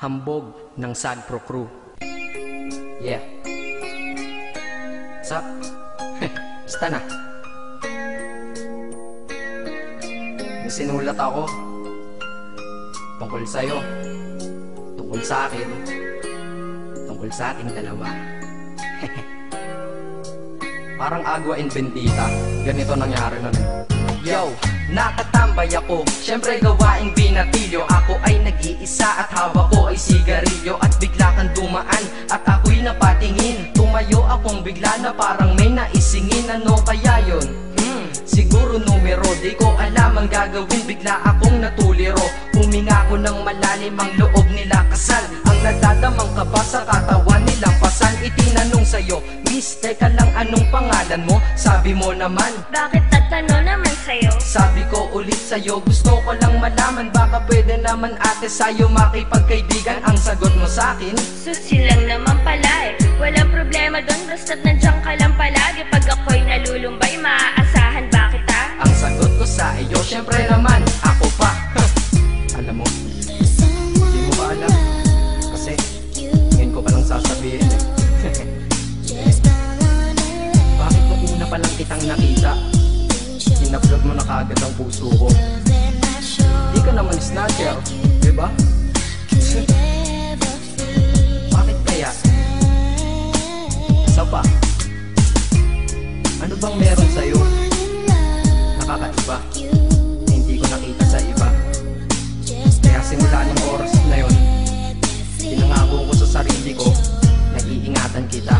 Hambog ng Sagpro Crew. Yeah. What's up? Basta na. May sinulat ako tungkol sa'yo, tungkol sa akin, tungkol sa ating dalawa. Parang Agua and Bendita. Ganito nangyari nun eh. Yo, nakatambay ako, syempre gawaing binatilyo. Ako ay nag-iisa at hawak ko ay sigarilyo. At bigla kang dumaan at ako'y napatingin. Tumayo akong bigla na parang may naisingin. Ano kaya yun? Siguro numero, di ko alam ang gagawin. Bigla akong natuliro, huminga ko ng malalim, ang loob nila kasal. Ang nadadamang kaba sa katawan nilang pasan. Itinanong sa'yo, miss, teka lang, anong pangalan mo? Sabi mo naman, bakit tatanong naman sa'yo? sabi ko ulit sa'yo, gusto ko lang malaman. Baka pwede naman ate sa'yo makipagkaibigan. Ang sagot mo sa'kin, Susi lang naman pala eh. Walang problema doon, basta't nandiyan ka lang palagi. Pag ako'y nalulumbay, maaasahan ba kita? ang sagot ko sa iyo, syempre naman, ako pa. Alam mo, hindi mo ba alam? Kasi, ngayon ko palang sasabihin eh. Bakit nung una pa lang kitang nakita, sinablog mo na kagad ang puso ko? Di ka naman snatcher, diba? Bakit kaya? Isa pa, ano bang meron sa'yo? Nakakaiba, na hindi ko nakita sa iba. Kaya simula ng oras na yun, pinangako ko sa sarili ko, nag-iingatan kita.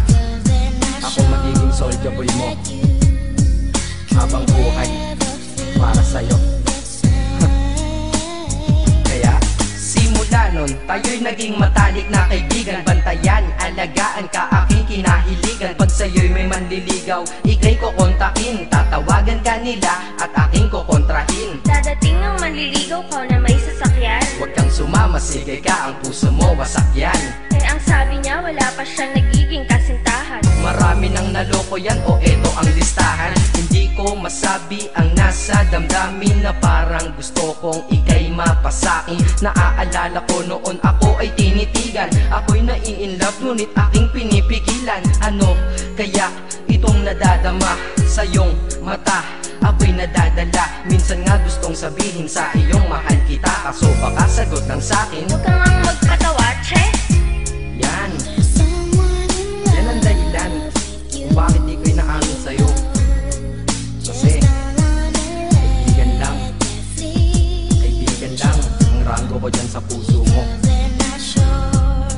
Ako magiging soldier boy mo habang buhay para sa'yo. Kaya simula nun, tayo'y naging matalik na kaibigan. Bantayan, alagaan ka, aking kinahiligan. Pag sa'yo'y may manliligaw, ika'y kukontakin. Tatawagan ka nila at aking kukontrahin. Dadating ang manliligaw ko na may sasakyan. Huwag kang sumama, sige ka, ang puso mo wasak yan. Eh ang sabi niya, wala pa siyang nagiging kasintahan. Marami nang naloko yan, o eto ang listahan. Hindi ko masabi ang nasa damdamin, na parang gusto kong ika'y mapasakin. Naaalala ko noon ako ay tinitigan, ako'y nai-inlove ngunit aking pinipigilan. Ano kaya itong nadadama sa iyong mata? Ako'y nadadala, minsan nga gustong sabihin sa iyong mahal kita. Kaso baka sagot ng sakin, Huwag kang ang magpatawa, che. yan ang dahilan kung bakit di ko inaamin sa'yo. Kasi kaibigan lang ang rango ko dyan sa puso mo.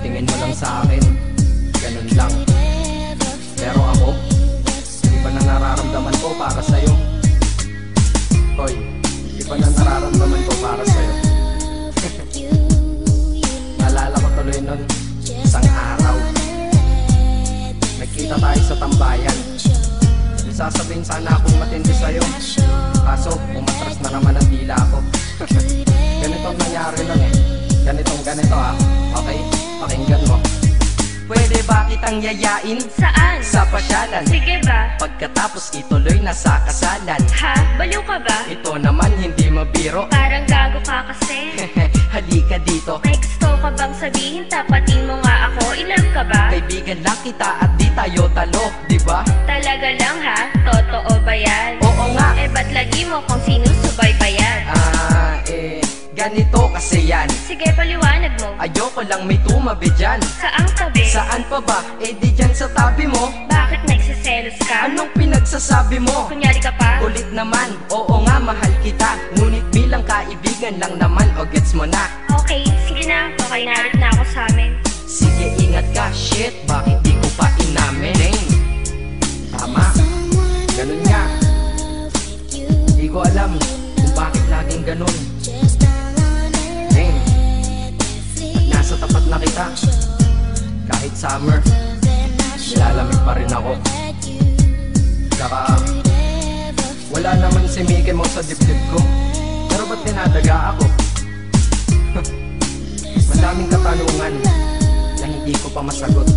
Tingin mo lang sa akin, ganun lang. Pero ako, iba na nararamdaman ko para sa'yo. Hoy, iba na nararamdaman ko para sa'yo. Naalala ko tuloy nun, isang araw nagkita tayo sa tambayan. Sasabihin sana akong matindi sa'yo, kaso umatras na naman ang dila ko. Ganitong nangyari nun eh. Ganito ha. Okay? Pakinggan mo. Pwede ba kitang yayain Saan? sa pasyalan? Sige ba? Pagkatapos ituloy na sa kasalan. Ha? Baliw ka ba? Ito naman hindi mabiro. Parang gago ka kasi. Halika dito, May gusto ka bang sabihin? Tapatin mo nga ako, in-love ka ba? kaibigan lang kita at di tayo talo, diba? Talaga lang ha? Totoo ba yan? Oo nga. Eh ba't lagi mo kung sinusubaybayan? Ganito kasi yan. Sige, paliwanag mo. Ayoko lang may tumabi dyan. Saang tabi? Saan pa ba? Eh di dyan sa tabi mo. Bakit nagsiselos ka? Anong pinagsasabi mo? Kunyari ka pa? Ulit naman, oo nga mahal kita, ngunit bilang kaibigan lang naman, o gets mo na. Okay, sige na. Okay, narit na ako sa amin. Sige ingat ka, shit, bakit di ko pa inamin? Dang. Tama, ganun nga. Di ko alam kung bakit laging ganun. Dang. Nasa tapat na kita, kahit summer, nilalamig pa rin ako. Saka wala naman si Mickey Mouse sa dibdib ko, pero ba't dinadaga ako? Madaming katanungan na hindi ko pa masagot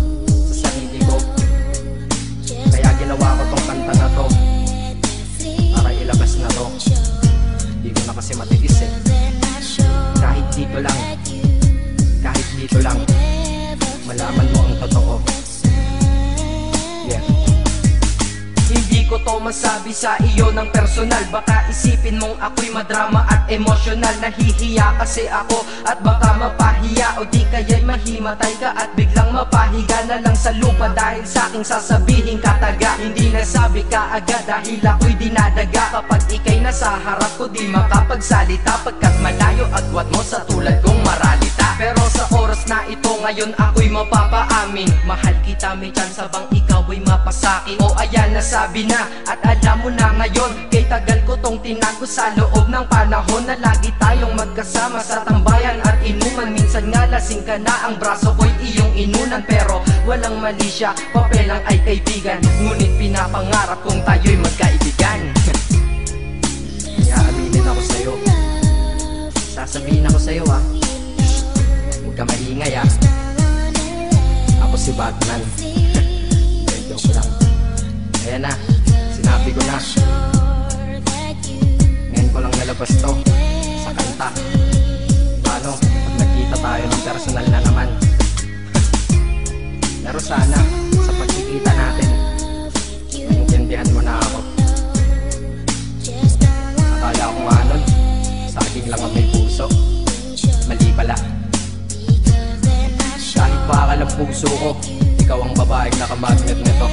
sa sarili ko. Kaya ginawa ko tong kanta na to para ilabas na to. Hindi ko na kasi matiis eh. Kahit dito lang, kahit dito dito lang malaman mo ang totoo. Yeah. Hindi ko to masabi sa iyo ng personal. Baka isipin mong ako'y madrama at emosyonal. Nahihiya kasi ako at baka mapahiya, o di kaya'y mahimatay ka at biglang mapahiga na lang sa lupa dahil sa aking sasabihin kataga. Hindi nasabi ka agad dahil ako'y dinadaga. Kapag ika'y nasa harap ko di makapagsalita, pagkat malayo agwat mo sa tulad kong maralita. Pero sa oras na ito ngayon ako'y mapapaamin, mahal kita, may chance bang ikaw ay mapasaki? O ayan, nasabi na at alam mo na ngayon. Kay tagal ko tong tinago sa loob ng panahon na lagi tayong magkasama sa tambayan at inuman. Minsan nga lasing ka na, ang braso ko'y iyong inunan. Pero walang mali siya, papelang ay kaibigan. Ngunit pinapangarap kong tayo'y magkaibigan. Kaya aminin ako sa'yo, sasabihin ako sa'yo ha, huwag ka maingay ha. Ako si Batman. Joke lang. Ayan na, sinabi ko na. Ngayon ko lang nalabas to sa kanta. Paano pag nagkita tayo ng personal na naman? Pero sana sa pagkikita natin maintindihan mo na ako. Akala ko nga nun saging lang ang may puso, mali pala. Kahit bakal ang puso ko, ikaw ang babaeng nakamagnet nito.